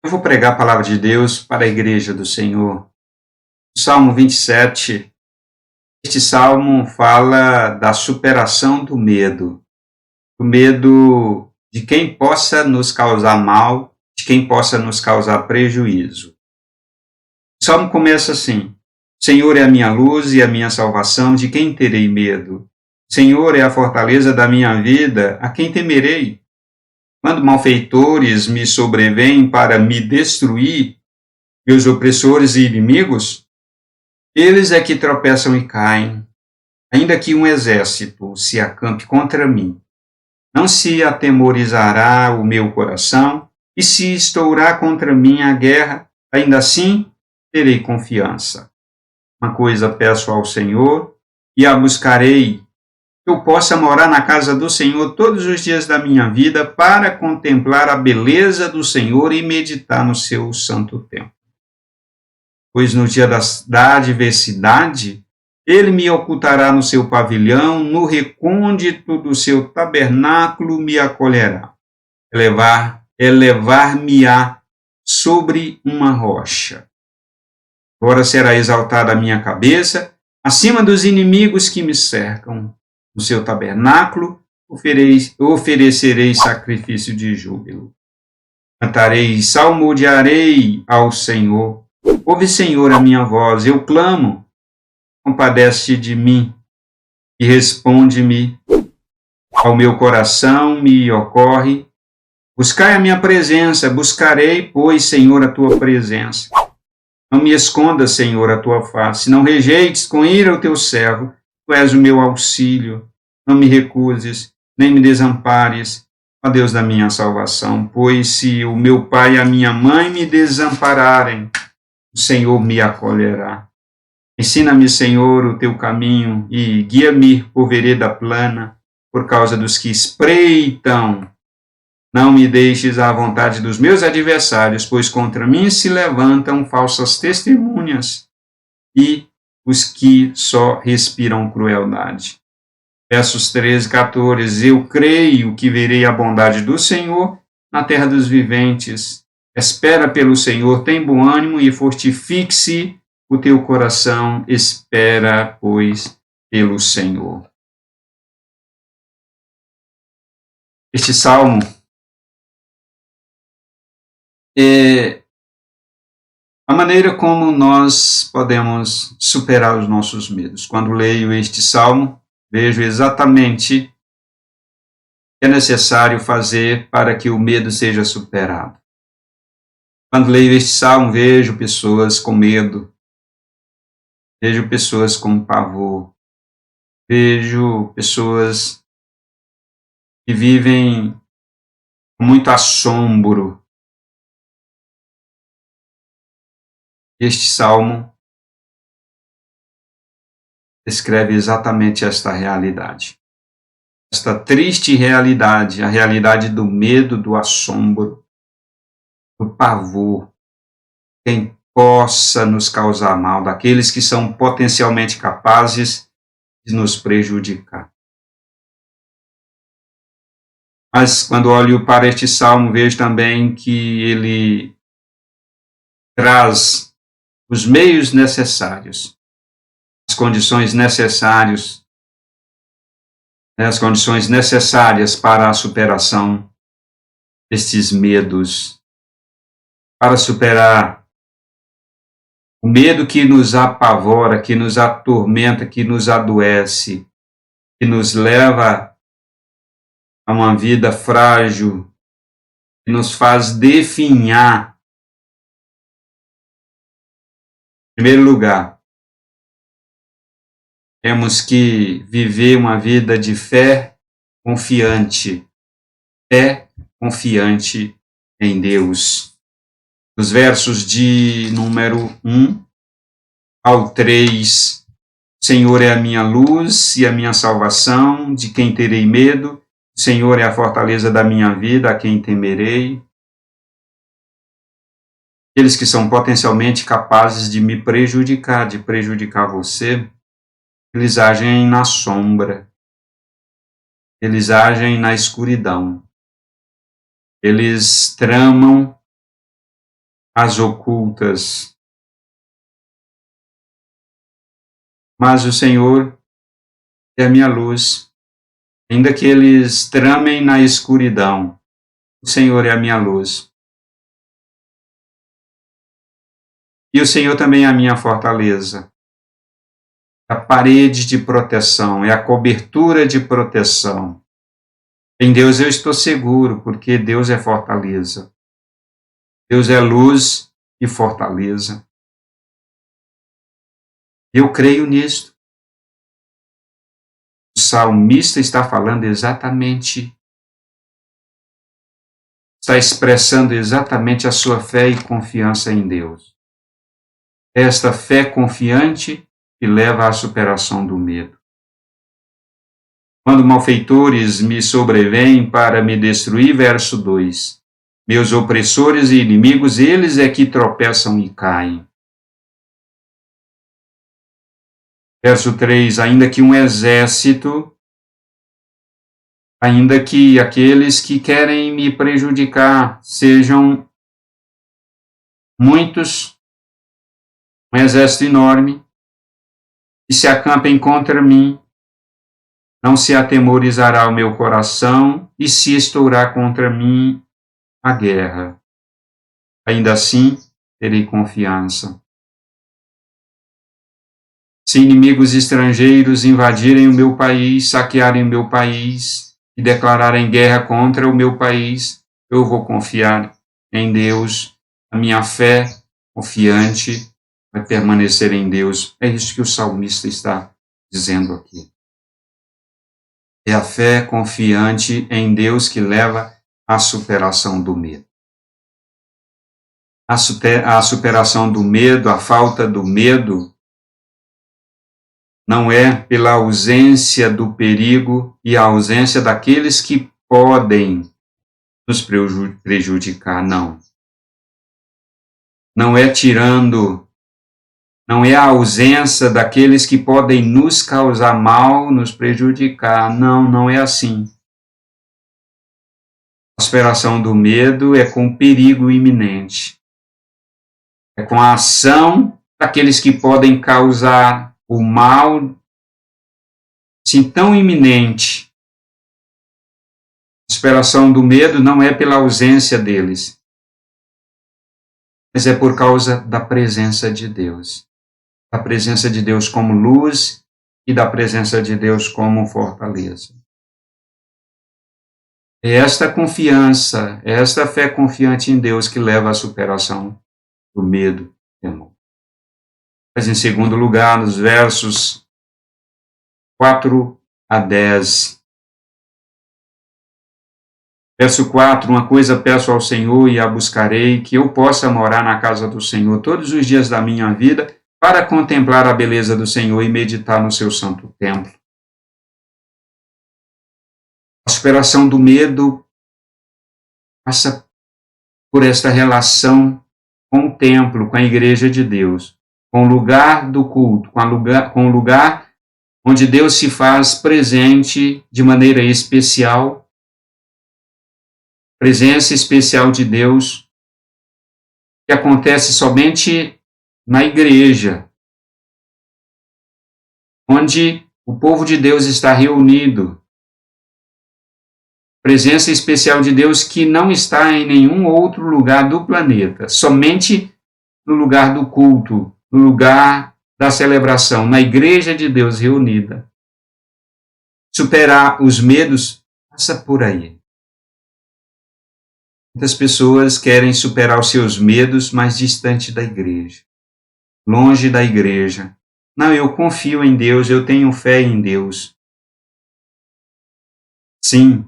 Eu vou pregar a palavra de Deus para a igreja do Senhor. Salmo 27. Este salmo fala da superação do medo de quem possa nos causar mal, de quem possa nos causar prejuízo. O salmo começa assim: Senhor é a minha luz e a minha salvação, de quem terei medo? Senhor é a fortaleza da minha vida, a quem temerei? Quando malfeitores me sobrevêm para me destruir, meus opressores e inimigos, eles é que tropeçam e caem. Ainda que um exército se acampe contra mim, não se atemorizará o meu coração, e se estourar contra mim a guerra, ainda assim terei confiança. Uma coisa peço ao Senhor, e a buscarei, que eu possa morar na casa do Senhor todos os dias da minha vida, para contemplar a beleza do Senhor e meditar no seu santo templo. Pois no dia da adversidade, ele me ocultará no seu pavilhão, no recôndito do seu tabernáculo me acolherá. Elevar-me-á sobre uma rocha. Agora será exaltada a minha cabeça, acima dos inimigos que me cercam. No seu tabernáculo oferecerei sacrifício de júbilo. Cantarei e salmodiarei ao Senhor. Ouve, Senhor, a minha voz, eu clamo. Compadece de mim e responde-me. Ao meu coração me ocorre. Buscai a minha presença, buscarei, pois, Senhor, a tua presença. Não me escondas, Senhor, a tua face. Não rejeites com ira o teu servo. Tu és o meu auxílio. Não me recuses, nem me desampares, ó Deus da minha salvação. Pois se o meu pai e a minha mãe me desampararem, o Senhor me acolherá. Ensina-me, Senhor, o teu caminho e guia-me por vereda plana, por causa dos que espreitam. Não me deixes à vontade dos meus adversários, pois contra mim se levantam falsas testemunhas e os que só respiram crueldade. Versos 13 e 14. Eu creio que verei a bondade do Senhor na terra dos viventes. Espera pelo Senhor, tem bom ânimo e fortifique-se o teu coração. Espera, pois, pelo Senhor. Este salmo é a maneira como nós podemos superar os nossos medos. Quando leio este salmo, vejo exatamente o que é necessário fazer para que o medo seja superado. Quando leio este salmo, vejo pessoas com medo, vejo pessoas com pavor, vejo pessoas que vivem com muito assombro. Este salmo descreve exatamente esta realidade. Esta triste realidade, a realidade do medo, do assombro, do pavor, quem possa nos causar mal, daqueles que são potencialmente capazes de nos prejudicar. Mas quando olho para este salmo, vejo também que ele traz os meios necessários, as condições necessárias para a superação destes medos, para superar o medo que nos apavora, que nos atormenta, que nos adoece, que nos leva a uma vida frágil, que nos faz definhar. Em primeiro lugar, temos que viver uma vida de fé confiante em Deus. Nos versos de número 1 ao 3, Senhor é a minha luz e a minha salvação, de quem terei medo? Senhor é a fortaleza da minha vida, a quem temerei? Aqueles que são potencialmente capazes de me prejudicar, de prejudicar você, eles agem na sombra, eles agem na escuridão, eles tramam as ocultas. Mas o Senhor é a minha luz. Ainda que eles tramem na escuridão, o Senhor é a minha luz. E o Senhor também é a minha fortaleza. A parede de proteção, é a cobertura de proteção. Em Deus eu estou seguro, porque Deus é fortaleza. Deus é luz e fortaleza. Eu creio nisto. O salmista está falando exatamente, está expressando exatamente a sua fé e confiança em Deus. Esta fé confiante que leva à superação do medo. Quando malfeitores me sobrevêm para me destruir, verso 2, meus opressores e inimigos, eles é que tropeçam e caem. Verso 3, ainda que um exército, ainda que aqueles que querem me prejudicar sejam muitos, um exército enorme, e se acampem contra mim, não se atemorizará o meu coração, e se estourar contra mim a guerra. Ainda assim, terei confiança. Se inimigos estrangeiros invadirem o meu país, saquearem o meu país e declararem guerra contra o meu país, eu vou confiar em Deus. A minha fé confiante vai permanecer em Deus. É isso que o salmista está dizendo aqui. É a fé confiante em Deus que leva à superação do medo. A superação do medo, a falta do medo, não é pela ausência do perigo e a ausência daqueles que podem nos prejudicar, não. Não é tirando, não é a ausência daqueles que podem nos causar mal, nos prejudicar, não é assim. A superação do medo é com perigo iminente. É com a ação daqueles que podem causar o mal, assim, tão iminente. A superação do medo não é pela ausência deles, mas é por causa da presença de Deus. Da presença de Deus como luz e da presença de Deus como fortaleza. É esta confiança, é esta fé confiante em Deus que leva à superação do medo e temor. Mas, em segundo lugar, nos versos 4 a 10. Verso 4, uma coisa peço ao Senhor e a buscarei, que eu possa morar na casa do Senhor todos os dias da minha vida, para contemplar a beleza do Senhor e meditar no seu santo templo. A superação do medo passa por esta relação com o templo, com a igreja de Deus, com o lugar do culto, com o lugar onde Deus se faz presente de maneira especial, presença especial de Deus, que acontece somente na igreja, onde o povo de Deus está reunido. Presença especial de Deus que não está em nenhum outro lugar do planeta, somente no lugar do culto, no lugar da celebração, na igreja de Deus reunida. Superar os medos passa por aí. Muitas pessoas querem superar os seus medos mais distante da igreja, longe da igreja. Não, eu confio em Deus, eu tenho fé em Deus. Sim,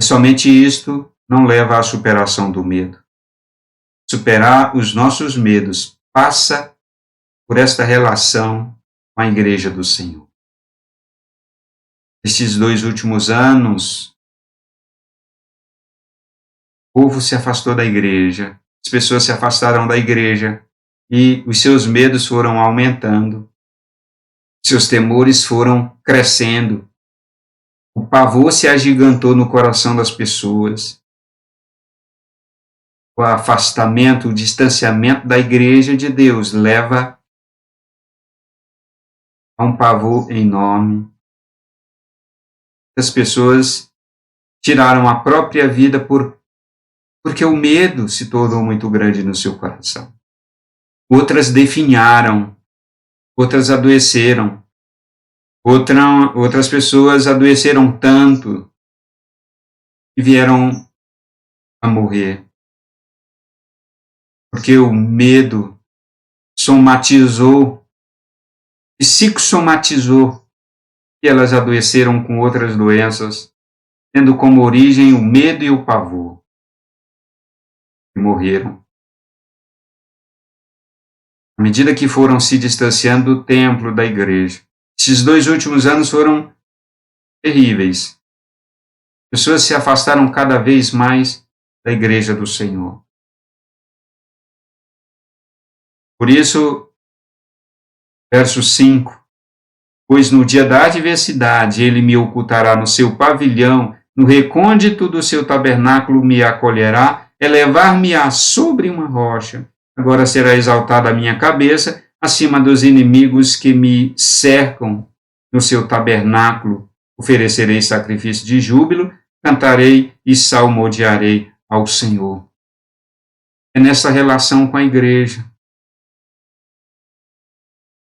somente isto não leva à superação do medo. Superar os nossos medos passa por esta relação com a igreja do Senhor. Estes 2 últimos anos, o povo se afastou da igreja, as pessoas se afastaram da igreja e os seus medos foram aumentando, seus temores foram crescendo, o pavor se agigantou no coração das pessoas. o afastamento, o distanciamento da igreja de Deus leva a um pavor enorme. As pessoas tiraram a própria vida porque o medo se tornou muito grande no seu coração. Outras definharam, outras adoeceram, outras pessoas adoeceram tanto e vieram a morrer. Porque o medo somatizou, psicossomatizou, e elas adoeceram com outras doenças, tendo como origem o medo e o pavor. E morreram. À medida que foram se distanciando do templo, da igreja. Esses 2 últimos anos foram terríveis. Pessoas se afastaram cada vez mais da igreja do Senhor. Por isso, verso 5, pois no dia da adversidade ele me ocultará no seu pavilhão, no recôndito do seu tabernáculo me acolherá, elevar-me-á sobre uma rocha. Agora será exaltada a minha cabeça acima dos inimigos que me cercam. No seu tabernáculo oferecerei sacrifício de júbilo, cantarei e salmodiarei ao Senhor. É nessa relação com a igreja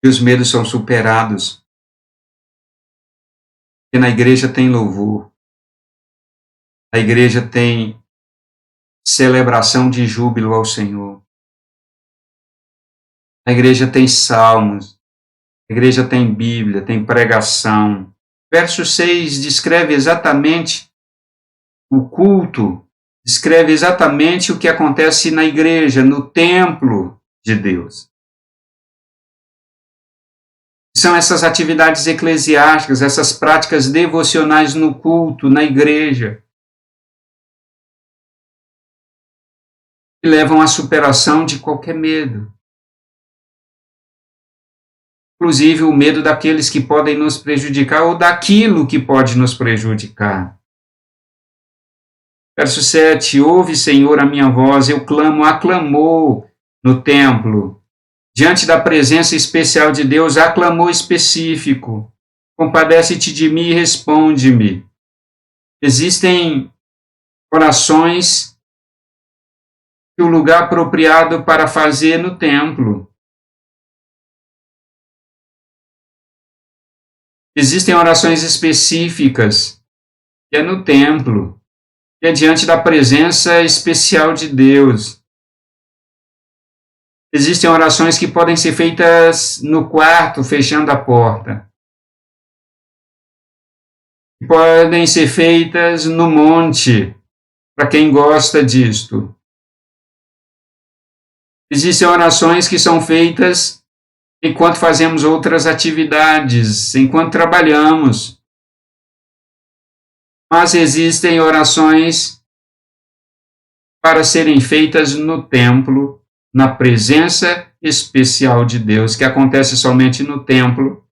que os medos são superados. Porque na igreja tem louvor. A igreja tem celebração de júbilo ao Senhor. A igreja tem salmos. A igreja tem Bíblia, tem pregação. Verso 6 descreve exatamente o culto, descreve exatamente o que acontece na igreja, no templo de Deus. São essas atividades eclesiásticas, essas práticas devocionais no culto, na igreja, que levam à superação de qualquer medo. Inclusive o medo daqueles que podem nos prejudicar ou daquilo que pode nos prejudicar. Verso 7, ouve, Senhor, a minha voz, eu clamo, aclamou no templo. Diante da presença especial de Deus, aclamou específico. Compadece-te de mim e responde-me. Existem orações que o lugar apropriado para fazer no templo. Existem orações específicas que é no templo, que é diante da presença especial de Deus. Existem orações que podem ser feitas no quarto, fechando a porta. Podem ser feitas no monte, para quem gosta disto. Existem orações que são feitas enquanto fazemos outras atividades, enquanto trabalhamos. Mas existem orações para serem feitas no templo, na presença especial de Deus, que acontece somente no templo.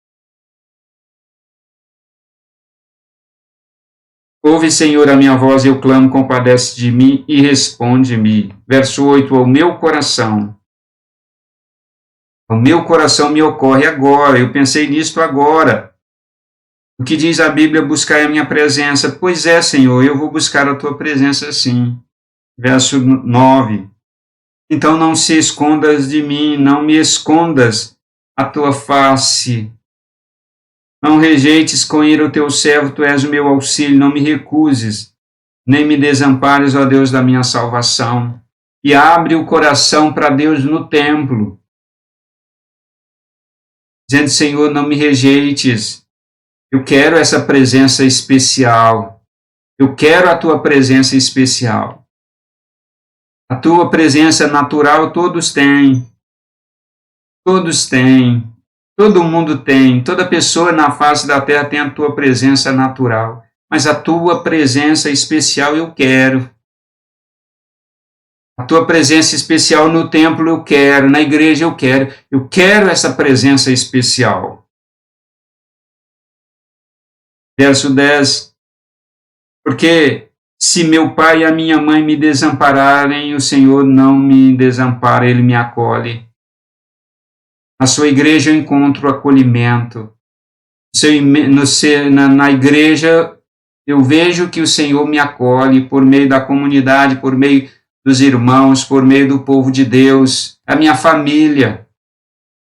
Ouve, Senhor, a minha voz, eu clamo, compadece de mim e responde-me. Verso 8, ao meu coração me ocorre agora, eu pensei nisto agora. O que diz a Bíblia, buscar a minha presença? Pois é, Senhor, eu vou buscar a tua presença sim. Verso 9, então não se escondas de mim, não me escondas a tua face. Não rejeites com ira o teu servo, tu és o meu auxílio, não me recuses, nem me desampares, ó Deus da minha salvação. E abre o coração para Deus no templo, dizendo, Senhor, não me rejeites, eu quero essa presença especial, eu quero a tua presença especial. A tua presença natural todos têm, todo mundo tem, toda pessoa na face da terra tem a tua presença natural, mas a tua presença especial eu quero. A tua presença especial no templo eu quero, na igreja eu quero essa presença especial. Verso 10, porque Se meu pai e a minha mãe me desampararem, o Senhor não me desampara, Ele me acolhe. Na sua igreja eu encontro acolhimento. Na igreja eu vejo que o Senhor me acolhe por meio da comunidade, por meio dos irmãos, por meio do povo de Deus, a minha família,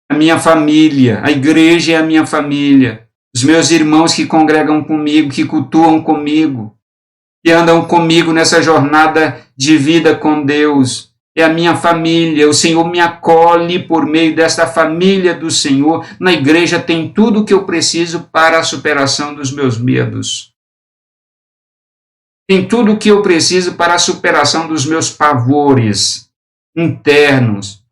a igreja é a minha família, os meus irmãos que congregam comigo, que cultuam comigo, que andam comigo nessa jornada de vida com Deus. É a minha família, o Senhor me acolhe por meio desta família do Senhor. Na igreja tem tudo o que eu preciso para a superação dos meus medos. Tem tudo o que eu preciso para a superação dos meus pavores internos.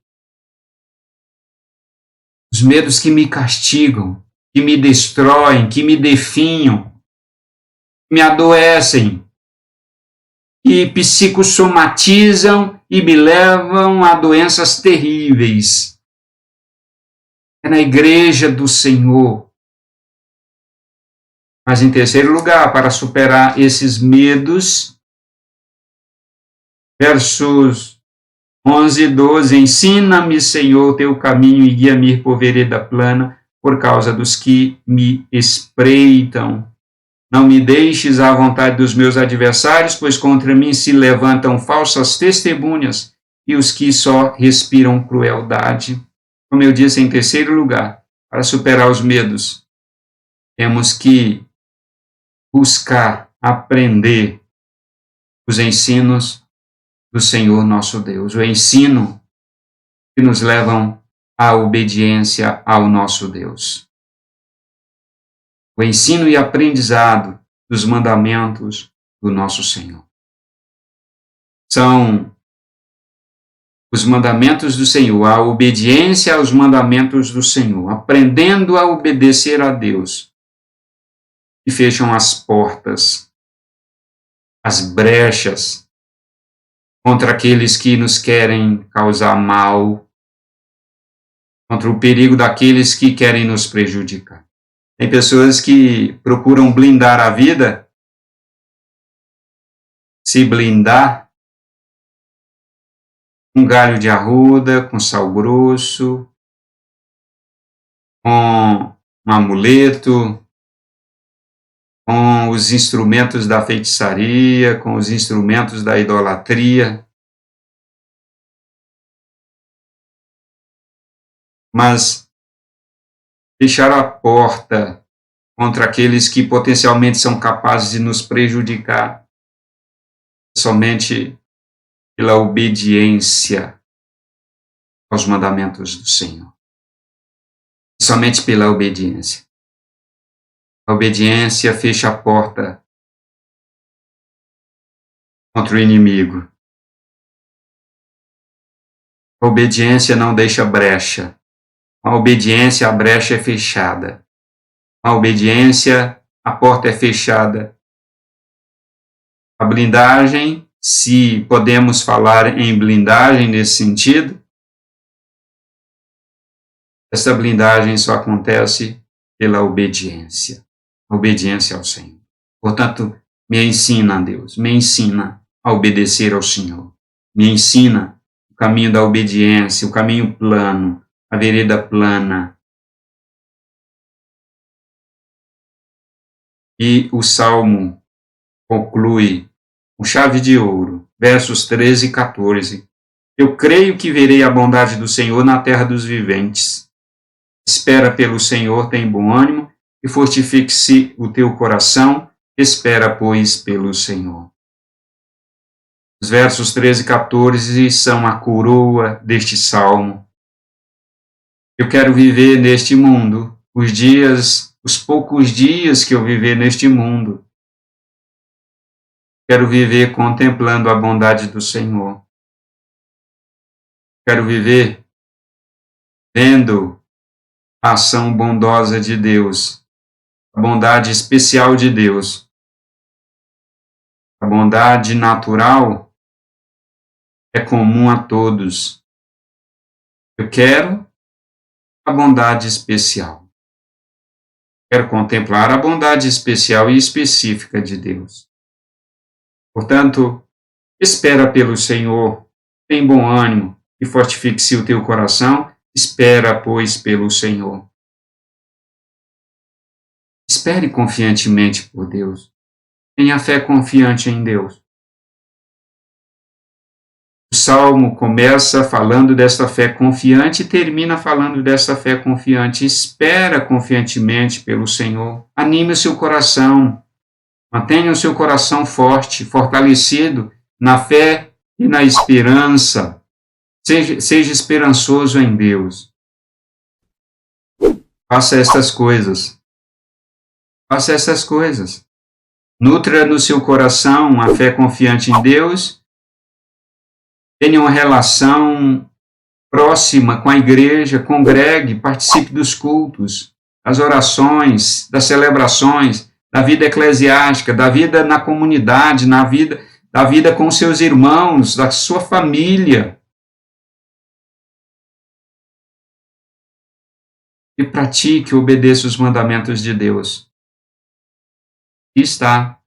Os medos que me castigam, que me destroem, que me definham, que me adoecem, que psicossomatizam e me levam a doenças terríveis. É na igreja do Senhor. Mas em terceiro lugar, para superar esses medos, versos 11 e 12, ensina-me, Senhor, teu caminho e guia-me por vereda plana, por causa dos que me espreitam. Não me deixes à vontade dos meus adversários, pois contra mim se levantam falsas testemunhas e os que só respiram crueldade. Como eu disse, em terceiro lugar, para superar os medos, temos que buscar aprender os ensinos do Senhor nosso Deus, o ensino que nos levam à obediência ao nosso Deus. O ensino e aprendizado dos mandamentos do nosso Senhor. São os mandamentos do Senhor, a obediência aos mandamentos do Senhor, aprendendo a obedecer a Deus, que fecham as portas, as brechas contra aqueles que nos querem causar mal, contra o perigo daqueles que querem nos prejudicar. Tem pessoas que procuram blindar a vida, se blindar com galho de arruda, com sal grosso, com um amuleto, com os instrumentos da feitiçaria, com os instrumentos da idolatria. Mas fechar a porta contra aqueles que potencialmente são capazes de nos prejudicar somente pela obediência aos mandamentos do Senhor. Somente pela obediência. A obediência fecha a porta contra o inimigo. A obediência não deixa brecha. A obediência, a brecha é fechada. A obediência, a porta é fechada. A blindagem, se podemos falar em blindagem nesse sentido, essa blindagem só acontece pela obediência. Obediência ao Senhor. Portanto, me ensina, Deus, me ensina a obedecer ao Senhor. Me ensina o caminho da obediência, o caminho plano, a vereda plana. E o Salmo conclui com chave de ouro, versos 13 e 14. Eu creio que verei a bondade do Senhor na terra dos viventes. Espera pelo Senhor, tem bom ânimo, e fortifique-se o teu coração, espera, pois, pelo Senhor. Os versos 13 e 14 são a coroa deste salmo. Eu quero viver neste mundo, os poucos dias que eu viver neste mundo. Quero viver contemplando a bondade do Senhor. Quero viver vendo a ação bondosa de Deus, a bondade especial de Deus. A bondade natural é comum a todos. Eu quero a bondade especial. Quero contemplar a bondade especial e específica de Deus. Portanto, espera pelo Senhor, tem bom ânimo e fortifique-se o teu coração, espera, pois, pelo Senhor. Espere confiantemente por Deus. Tenha fé confiante em Deus. O Salmo começa falando desta fé confiante e termina falando desta fé confiante. Espera confiantemente pelo Senhor. Anime o seu coração. Mantenha o seu coração forte, fortalecido na fé e na esperança. Seja esperançoso em Deus. Faça estas coisas. Faça essas coisas. Nutra no seu coração a fé confiante em Deus. Tenha uma relação próxima com a igreja, congregue, participe dos cultos, das orações, das celebrações, da vida eclesiástica, da vida na comunidade, da vida com seus irmãos, da sua família. E pratique, obedeça os mandamentos de Deus. E está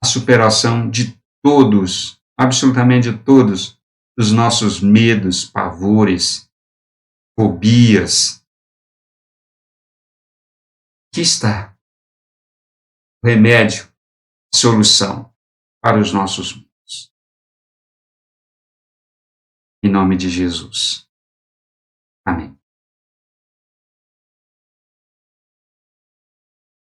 a superação de todos, absolutamente de todos, os nossos medos, pavores, fobias. Aqui está o remédio, a solução para os nossos mundos. Em nome de Jesus. Amém.